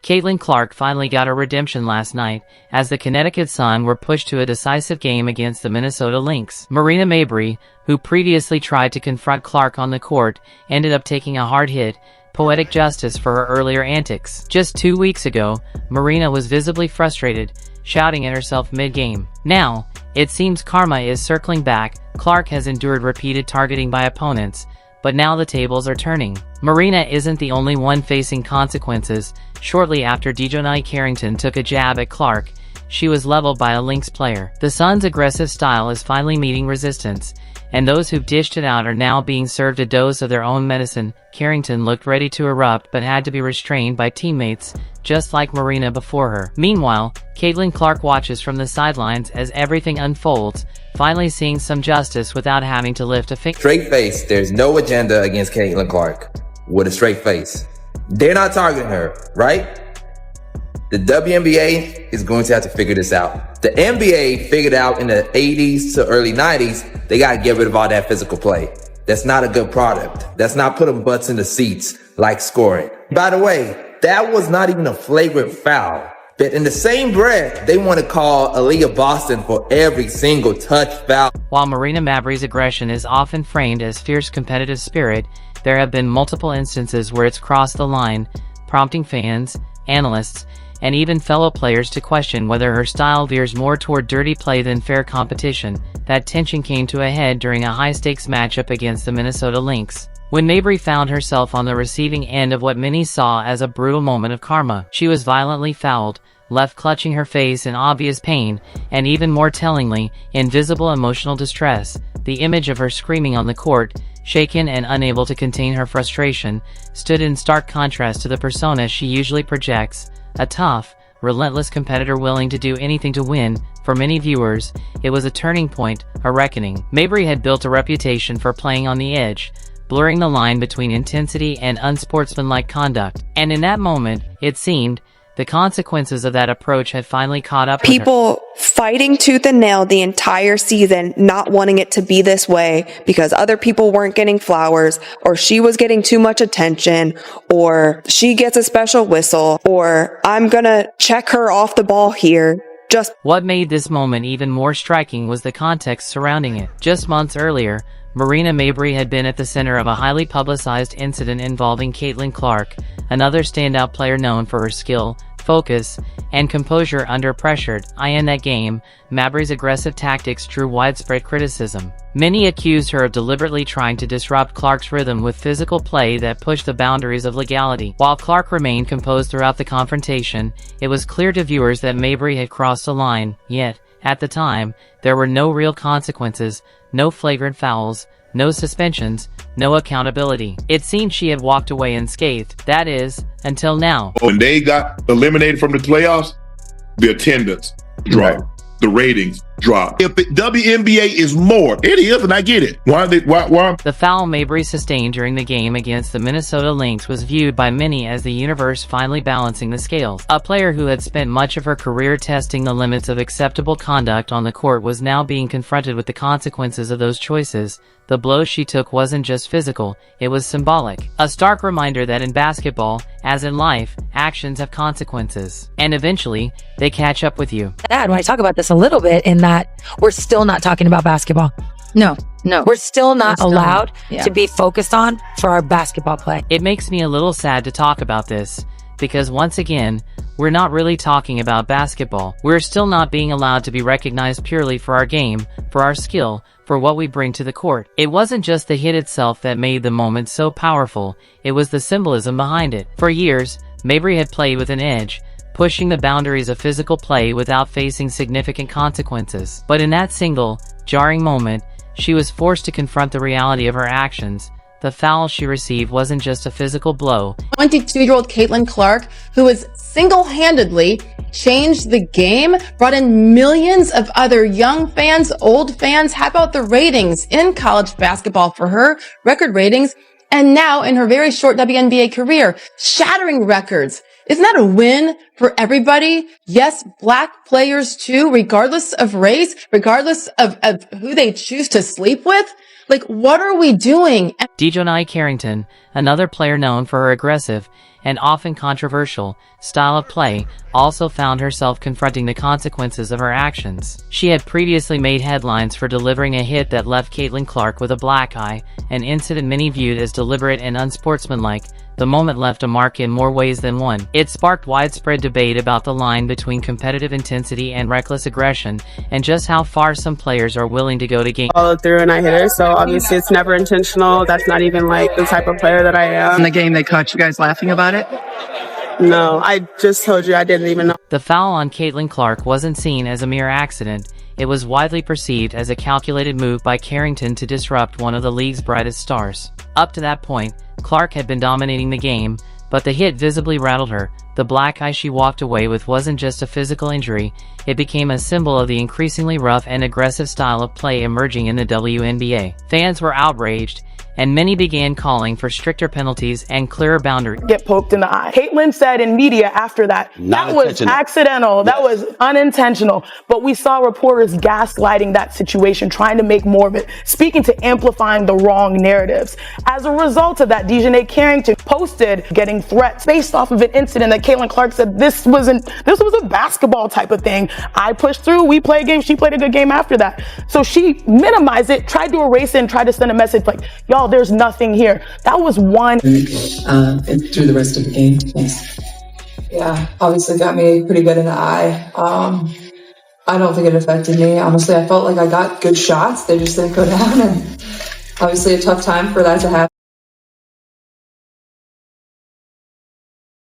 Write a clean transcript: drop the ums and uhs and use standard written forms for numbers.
Caitlin Clark finally got her redemption last night, as the Connecticut Sun were pushed to a decisive game against the Minnesota Lynx. Marina Mabrey, who previously tried to confront Clark on the court, ended up taking a hard hit, poetic justice for her earlier antics. Just 2 weeks ago, Marina was visibly frustrated, shouting at herself mid-game. Now, it seems karma is circling back. Clark has endured repeated targeting by opponents, but now the tables are turning. Marina isn't the only one facing consequences. Shortly after Carrington took a jab at Clark, she was leveled by a Lynx player. The Sun's aggressive style is finally meeting resistance, and those who dished it out are now being served a dose of their own medicine. Carrington looked ready to erupt but had to be restrained by teammates, just like Marina before her. Meanwhile, Caitlin Clark watches from the sidelines as everything unfolds, finally seeing some justice without having to lift a finger. Straight face, there's no agenda against Caitlin Clark. With a straight face. They're not targeting her, right? The WNBA is going to have to figure this out. The NBA figured out in the 80s to early 90s, they got to get rid of all that physical play. That's not a good product. That's not putting butts in the seats like scoring. By the way, that was not even a flagrant foul. But in the same breath, they want to call Aaliyah Boston for every single touch foul. While Marina Mabrey's aggression is often framed as fierce competitive spirit, there have been multiple instances where it's crossed the line, prompting fans, analysts, and even fellow players to question whether her style veers more toward dirty play than fair competition. That tension came to a head during a high-stakes matchup against the Minnesota Lynx, when Mabrey found herself on the receiving end of what many saw as a brutal moment of karma. She was violently fouled, left clutching her face in obvious pain, and even more tellingly, in visible emotional distress. The image of her screaming on the court, shaken and unable to contain her frustration, stood in stark contrast to the persona she usually projects, a tough, relentless competitor willing to do anything to win. For many viewers, it was a turning point, a reckoning. Mabrey had built a reputation for playing on the edge, blurring the line between intensity and unsportsmanlike conduct. And in that moment, it seemed, the consequences of that approach had finally caught up with her. People fighting tooth and nail the entire season, not wanting it to be this way because other people weren't getting flowers, or she was getting too much attention, or she gets a special whistle, or I'm gonna check her off the ball here. What made this moment even more striking was the context surrounding it. Just months earlier, Marina Mabrey had been at the center of a highly publicized incident involving Caitlin Clark, another standout player known for her skill, focus, and composure under pressure. In that game, Mabrey's aggressive tactics drew widespread criticism. Many accused her of deliberately trying to disrupt Clark's rhythm with physical play that pushed the boundaries of legality. While Clark remained composed throughout the confrontation, it was clear to viewers that Mabrey had crossed a line. Yet, at the time, there were no real consequences, no flagrant fouls, no suspensions, no accountability. It seemed she had walked away unscathed. That is, until now. When they got eliminated from the playoffs, the attendance dropped. Right. The ratings dropped. If WNBA is more, it is, and I get it. Why? The foul Mabrey sustained during the game against the Minnesota Lynx was viewed by many as the universe finally balancing the scales. A player who had spent much of her career testing the limits of acceptable conduct on the court was now being confronted with the consequences of those choices. The blow she took wasn't just physical, it was symbolic. A stark reminder that in basketball, as in life, actions have consequences. And eventually, they catch up with you. Dad, when I talk about this a little bit, in that we're still not talking about basketball. No. We're still not allowed to be focused on for our basketball play. It makes me a little sad to talk about this, because once again, we're not really talking about basketball. We're still not being allowed to be recognized purely for our game, for our skill, for what we bring to the court. It wasn't just the hit itself that made the moment so powerful, it was the symbolism behind it. For years, Mabrey had played with an edge, pushing the boundaries of physical play without facing significant consequences. But in that single, jarring moment, she was forced to confront the reality of her actions. The foul she received wasn't just a physical blow. 22-year-old Caitlin Clark, who has single-handedly changed the game, brought in millions of other young fans, old fans. How about the ratings in college basketball for her? Record ratings. And now in her very short WNBA career, shattering records. Isn't that a win for everybody? Yes, black players too, regardless of race, regardless of who they choose to sleep with. Like, what are we doing? Carrington, another player known for her aggressive and often controversial, style of play, also found herself confronting the consequences of her actions. She had previously made headlines for delivering a hit that left Caitlin Clark with a black eye, an incident many viewed as deliberate and unsportsmanlike. The moment left a mark in more ways than one. It sparked widespread debate about the line between competitive intensity and reckless aggression, and just how far some players are willing to go to game. Follow through and I hit her, so obviously it's never intentional. That's not even like the type of player that I am. In the game, they caught you guys laughing about it? No, I just told you I didn't even know. The foul on Caitlin Clark wasn't seen as a mere accident. It was widely perceived as a calculated move by Carrington to disrupt one of the league's brightest stars. Up to that point, Clark had been dominating the game, but the hit visibly rattled her. The black eye she walked away with wasn't just a physical injury, it became a symbol of the increasingly rough and aggressive style of play emerging in the WNBA. Fans were outraged, and many began calling for stricter penalties and clearer boundaries. Get poked in the eye. Caitlin said in media after that was accidental, that was unintentional, but we saw reporters gaslighting that situation, trying to make more of it, speaking to amplifying the wrong narratives. As a result of that, Dejanay Carrington posted getting threats based off of an incident that Caitlin Clark said this was a basketball type of thing. I pushed through, we played a game, she played a good game after that. So she minimized it, tried to erase it, and tried to send a message like, y'all, there's nothing here. That was one. And through the rest of the game. Thanks. Yeah, obviously got me pretty good in the eye. I don't think it affected me. Honestly, I felt like I got good shots. They just didn't go down. And obviously a tough time for that to happen.